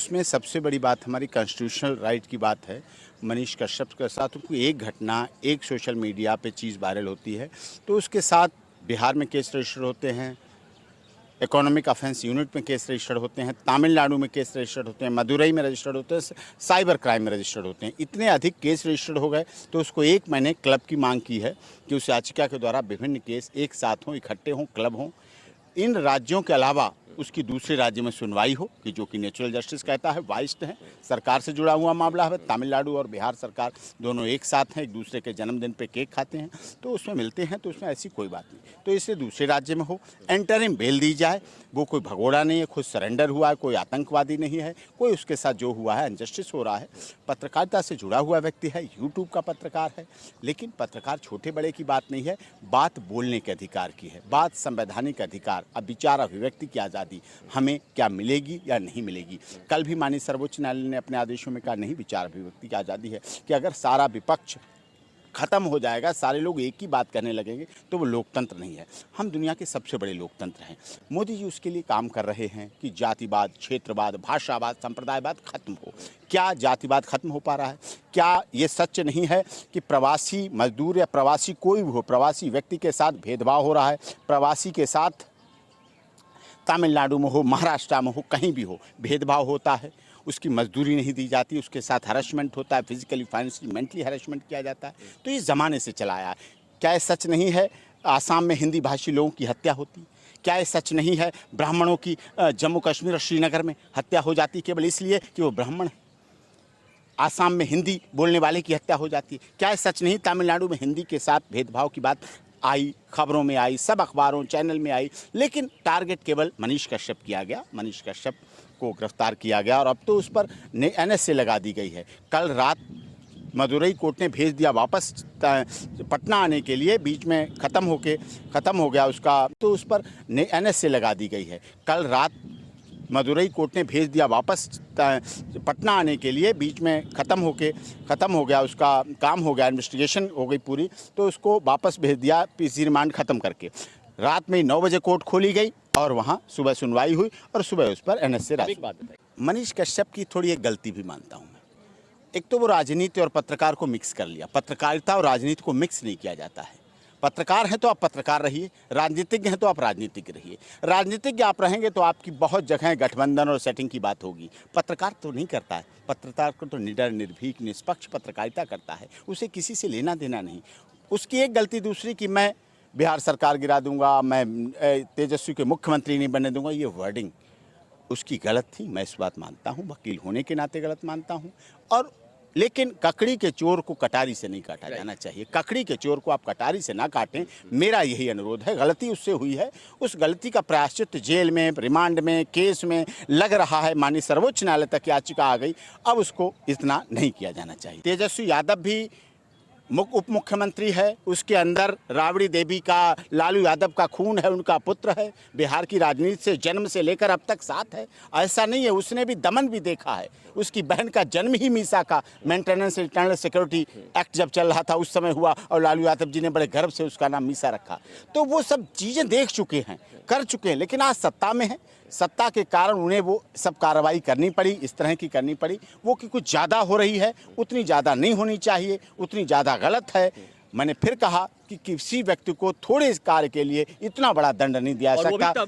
इसमें सबसे बड़ी बात हमारी कॉन्स्टिट्यूशनल राइट की बात है। मनीष कश्यप के साथ उनको एक घटना, एक सोशल मीडिया पे चीज़ वायरल होती है तो उसके साथ बिहार में केस रजिस्टर होते हैं, इकोनॉमिक ऑफेंस यूनिट में केस रजिस्टर्ड होते हैं, तमिलनाडु में केस रजिस्टर्ड होते हैं, मदुरई में रजिस्टर्ड होते हैं, साइबर क्राइम में रजिस्टर्ड होते हैं। इतने अधिक केस रजिस्टर्ड हो गए तो उसको एक मैंने क्लब की मांग की है कि उस याचिका के द्वारा विभिन्न केस एक साथ हों, इकट्ठे हों, क्लब हों। इन राज्यों के अलावा उसकी दूसरे राज्य में सुनवाई हो कि जो कि नेचुरल जस्टिस कहता है, वाइस्ट है, सरकार से जुड़ा हुआ मामला है। तमिलनाडु और बिहार सरकार दोनों एक साथ हैं, एक दूसरे के जन्मदिन पे केक खाते हैं तो उसमें मिलते हैं, तो उसमें ऐसी कोई बात नहीं। तो इसे दूसरे राज्य में हो, एंटरिम बेल दी जाए। वो कोई भगोड़ा नहीं है, खुद सरेंडर हुआ है, कोई आतंकवादी नहीं है, कोई उसके साथ जो हुआ है अनजस्टिस हो रहा है। पत्रकारिता से जुड़ा हुआ व्यक्ति है, यूट्यूब का पत्रकार है, लेकिन पत्रकार छोटे बड़े की बात नहीं है, बात बोलने के अधिकार की है, बात संवैधानिक अधिकार, अब विचार अभिव्यक्ति की आज़ादी हमें क्या मिलेगी या नहीं मिलेगी। कल भी माननीय सर्वोच्च न्यायालय ने अपने आदेशों में कहा नहीं, विचार अभिव्यक्ति की आज़ादी है कि अगर सारा विपक्ष खत्म हो जाएगा, सारे लोग एक ही बात करने लगेंगे तो वो लोकतंत्र नहीं है। हम दुनिया के सबसे बड़े लोकतंत्र हैं। मोदी जी उसके लिए काम कर रहे हैं कि जातिवाद, क्षेत्रवाद, भाषावाद, संप्रदायवाद खत्म हो। क्या जातिवाद खत्म हो पा रहा है? क्या ये सच नहीं है कि प्रवासी मजदूर या प्रवासी कोई भी हो, प्रवासी व्यक्ति के साथ भेदभाव हो रहा है? प्रवासी के साथ तमिलनाडु में हो, महाराष्ट्र में हो, कहीं भी हो, भेदभाव होता है, उसकी मजदूरी नहीं दी जाती, उसके साथ हरासमेंट होता है, फिजिकली, फाइनेंशियली, मेंटली हरासमेंट किया जाता है। तो इस ज़माने से चला आया। क्या ये सच नहीं है आसाम में हिंदी भाषी लोगों की हत्या होती? क्या ये सच नहीं है ब्राह्मणों की जम्मू कश्मीर और श्रीनगर में हत्या हो जाती केवल इसलिए कि वो ब्राह्मण है? आसाम में हिंदी बोलने वाले की हत्या हो जाती है। क्या ये सच नहीं तमिलनाडु में हिंदी के साथ भेदभाव की बात आई, खबरों में आई, सब अखबारों चैनल में आई, लेकिन टारगेट केवल मनीष कश्यप किया गया। मनीष कश्यप को गिरफ्तार किया गया और अब तो उस पर NSA लगा दी गई है। कल रात मदुरई कोर्ट ने भेज दिया वापस पटना आने के लिए, बीच में ख़त्म हो गया उसका, तो उस पर NSA लगा दी गई है। कल रात मदुरई कोर्ट ने भेज दिया वापस पटना आने के लिए, बीच में ख़त्म हो गया उसका काम, हो गया, इन्वेस्टिगेशन हो गई पूरी, तो उसको वापस भेज दिया PC रिमांड ख़त्म करके। रात में 9 बजे कोर्ट खोली गई और वहाँ सुबह सुनवाई हुई और सुबह उस पर NSA। मनीष कश्यप की थोड़ी एक गलती भी मानता हूँ मैं। एक तो वो राजनीति और पत्रकार को मिक्स कर लिया। पत्रकारिता और राजनीति को मिक्स नहीं किया जाता है। पत्रकार हैं तो आप पत्रकार रहिए, राजनीतिज्ञ हैं तो आप राजनीतिज्ञ रहिए। राजनीतिज्ञ आप रहेंगे तो आपकी बहुत जगह गठबंधन और सेटिंग की बात होगी। पत्रकार तो नहीं करता है। पत्रकार को तो निडर, निर्भीक, निष्पक्ष पत्रकारिता करता है, उसे किसी से लेना देना नहीं। उसकी एक गलती। दूसरी कि मैं बिहार सरकार गिरा दूंगा, मैं तेजस्वी के मुख्यमंत्री नहीं बनने दूंगा, ये वर्डिंग उसकी गलत थी। मैं इस बात मानता हूँ, वकील होने के नाते गलत मानता हूँ। और लेकिन ककड़ी के चोर को कटारी से नहीं काटा जाना चाहिए। ककड़ी के चोर को आप कटारी से ना काटें, मेरा यही अनुरोध है। गलती उससे हुई है, उस गलती का प्रायश्चित जेल में, रिमांड में, केस में लग रहा है। माननीय सर्वोच्च न्यायालय तक याचिका आ गई, अब उसको इतना नहीं किया जाना चाहिए। तेजस्वी यादव भी उप मुख्यमंत्री है, उसके अंदर राबड़ी देवी का, लालू यादव का खून है, उनका पुत्र है, बिहार की राजनीति से जन्म से लेकर अब तक साथ है। ऐसा नहीं है, उसने भी दमन भी देखा है। उसकी बहन का जन्म ही मीसा का मेंटेनेंस इंटरनल सिक्योरिटी एक्ट जब चल रहा था उस समय हुआ और लालू यादव जी ने बड़े गर्व से उसका नाम मीसा रखा। तो वो सब चीज़ें देख चुके हैं, कर चुके हैं, लेकिन आज सत्ता में है। सत्ता के कारण उन्हें वो सब कार्रवाई करनी पड़ी, इस तरह की करनी पड़ी। वो कि कुछ ज़्यादा हो रही है, उतनी ज़्यादा नहीं होनी चाहिए, उतनी ज़्यादा गलत है। मैंने फिर कहा कि किसी व्यक्ति को थोड़े कार्य के लिए इतना बड़ा दंड नहीं दिया जा सकता।